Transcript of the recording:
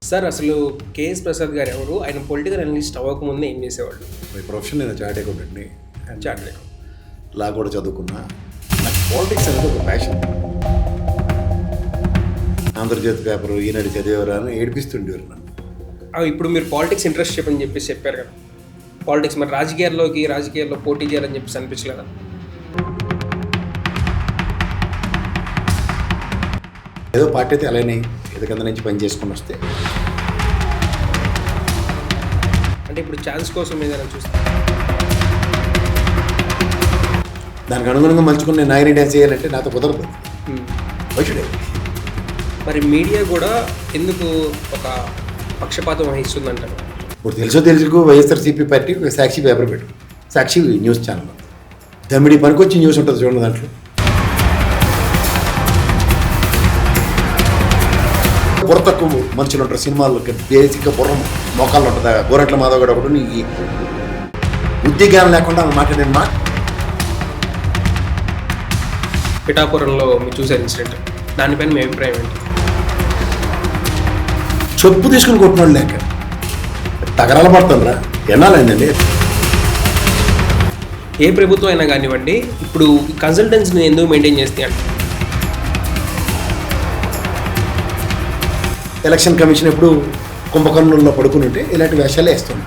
Sir అసలు KS Prasad గారు ఎవరు? ఆయన పొలిటికల్ అనలిస్ట్ అవ్వకముందు ఏం చేసేవాళ్ళు? మై ప్రొఫెషన్ నేను చార్ట్ అకౌంటెంట్ని. చార్ట్ అకౌంట్ లా కూడా చదువుకున్నా. నాకు పాలిటిక్స్ అనేది ఒక ప్యాషన్. ఆంధ్రజ్యోతి పేపర్ ఈనాడు చదివేవారు అని ఏడిపిస్తుండేవారు నన్ను. ఇప్పుడు మీరు పాలిటిక్స్ ఇంట్రెస్ట్ చెప్పని చెప్పేసి చెప్పారు కదా, పాలిటిక్స్ మరి రాజకీయాల్లో పోటీ చేయాలని చెప్పేసి అనిపించలేదా? ఏదో పార్టీ అయితే అలానే ఏదో కింద నుంచి పని చేసుకొని వస్తే, అంటే ఇప్పుడు ఛాన్స్ కోసం ఏదైనా చూస్తే దానికి అనుగుణంగా మలుచుకుని నేను నాయని డ్యాన్స్ చేయాలంటే నాతో కుదరదు. వచ్చుడే మరి మీడియా కూడా ఎందుకు ఒక పక్షపాతం వహిస్తుందంటారు? ఇప్పుడు తెలుసుకో వైఎస్ఆర్సీపీ పార్టీ ఒక సాక్షి పేపర్ పెట్టు, సాక్షి న్యూస్ ఛానల్ దమ్మిడి పనికొచ్చి న్యూస్ ఉంటుంది చూడండి. దాంట్లో బుర్ర తక్కువ మనుషులు ఉంటారు సినిమాల్లో. బేసిక్గా బుర్ర మోకాళ్ళు ఉంటుంది. గోరెంట్ల మాధవ్ గడ ఒకటి ఈ బుద్ధి జ్ఞానం లేకుండా మాట్లాడే మాట. పిఠాపురంలో మీరు చూసారు ఇన్సిడెంట్, దానిపైన మీ అభిప్రాయం ఏంటి? చెప్పు తీసుకుని కొట్టినాడు లేక తగరాలు పడుతుండ్రా ఎన్నాలండి. ఏ ప్రభుత్వం అయినా కానివ్వండి, ఇప్పుడు కన్సల్టెన్సీని ఎందుకు మెయింటైన్ చేస్తే అంటే ఎలక్షన్ కమిషన్ ఎప్పుడు కుంభకర్ణంలో పడుకుని ఉంటే ఇలాంటి వేషాలే వేస్తుంది.